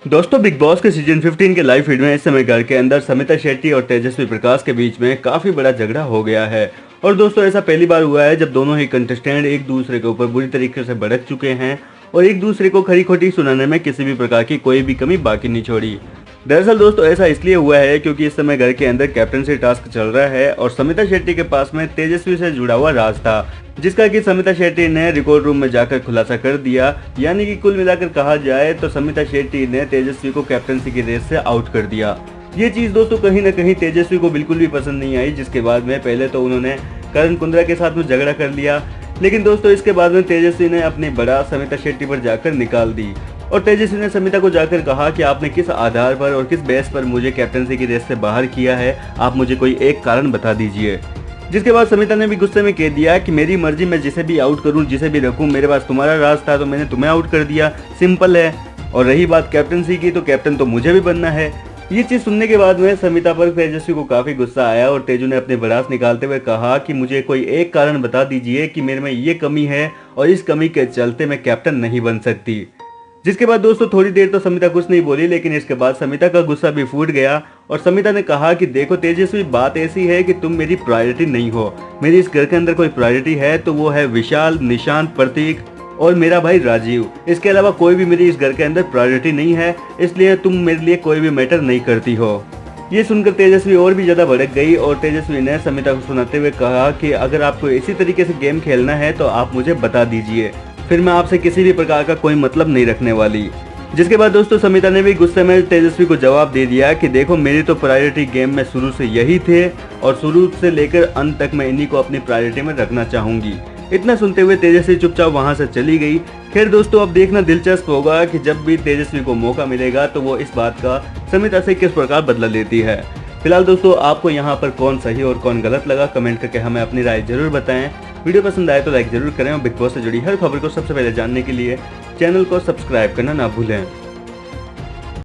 दोस्तों big boss के season 15 के लाइव फीड में इस समय घर के अंदर समिता शेट्टी और तेजस्वी प्रकाश के बीच में काफी बड़ा झगड़ा हो गया है। और दोस्तों ऐसा पहली बार हुआ है जब दोनों ही कंटेस्टेंट एक दूसरे के ऊपर बुरी तरीके से भड़क चुके हैं और एक दूसरे को खरी खोटी सुनाने में किसी भी प्रकार की कोई भी कमी बाकी नहीं छोड़ी। दरअसल दोस्तों ऐसा इसलिए हुआ है क्योंकि इस समय घर के अंदर कैप्टनसी टास्क चल रहा है और समिता शेट्टी के पास में तेजस्वी से जुड़ा हुआ राज था, जिसका कि समिता शेट्टी ने रिकॉर्ड रूम में जाकर खुलासा कर दिया। यानी कि कुल मिलाकर कहा जाए तो समिता शेट्टी ने तेजस्वी को कैप्टनसी की रेस से आउट कर दिया। ये चीज दोस्तों कहीं ना कहीं तेजस्वी को बिल्कुल भी पसंद नहीं आई, जिसके बाद में पहले तो उन्होंने करण कुंद्रा के साथ में झगड़ा कर लिया, लेकिन दोस्तों इसके बाद में तेजस्वी ने अपनी बड़ा समिता शेट्टी पर जाकर निकाल दी और तेजस्वी ने समिता को जाकर कहा कि आपने किस आधार पर और किस बेस पर मुझे कैप्टनसी की रेस से बाहर किया है, आप मुझे कोई एक कारण बता दीजिए। जिसके बाद समिता ने भी गुस्से में कह दिया कि मेरी मर्जी, मैं जिसे भी आउट करूं, जिसे भी रखूं, मेरे पास तुम्हारा राज था तो मैंने तुम्हें आउट कर दिया, सिंपल है। और रही बात कैप्टनसी की, तो कैप्टन तो मुझे भी बनना है। ये चीज सुनने के बाद में समिता पर तेजस्वी को काफी गुस्सा आया और तेजू ने अपने भड़ास निकालते हुए कहा कि मुझे कोई एक कारण बता दीजिए कि मेरे में ये कमी है और इस कमी के चलते मैं कैप्टन नहीं बन सकती। जिसके बाद दोस्तों थोड़ी देर तो समिता कुछ नहीं बोली, लेकिन इसके बाद समिता का गुस्सा भी फूट गया और समिता ने कहा कि देखो तेजस्वी, बात ऐसी है कि तुम मेरी प्रायोरिटी नहीं हो। मेरी इस घर के अंदर कोई प्रायोरिटी है तो वो है विशाल, निशांत, प्रतीक और मेरा भाई राजीव। इसके अलावा कोई भी मेरी इस घर के अंदर प्रायोरिटी नहीं है, इसलिए तुम मेरे लिए कोई भी मैटर नहीं करती हो। ये सुनकर तेजस्वी और भी ज्यादा भड़क गई और तेजस्वी ने समिता को सुनाते हुए कहा कि अगर आपको इसी तरीके से गेम खेलना है तो आप मुझे बता दीजिए, फिर मैं आपसे किसी भी प्रकार का कोई मतलब नहीं रखने वाली। जिसके बाद दोस्तों समिता ने भी गुस्से में तेजस्वी को जवाब दे दिया कि देखो मेरी तो प्रायोरिटी गेम में शुरू से यही थे और शुरू से लेकर अंत तक मैं इन्हीं को अपनी प्रायोरिटी में रखना चाहूंगी। इतना सुनते हुए तेजस्वी चुपचाप वहां से चली गई। खैर दोस्तों अब देखना दिलचस्प होगा कि जब भी तेजस्वी को मौका मिलेगा तो वो इस बात का समिता से किस प्रकार बदला लेती है। फिलहाल दोस्तों आपको यहाँ पर कौन सही और कौन गलत लगा, कमेंट करके हमें अपनी राय जरूर बताएं। वीडियो पसंद आए तो लाइक जरूर करें और बिग बॉस से जुड़ी हर खबर को सबसे पहले जानने के लिए चैनल को सब्सक्राइब करना ना भूलें।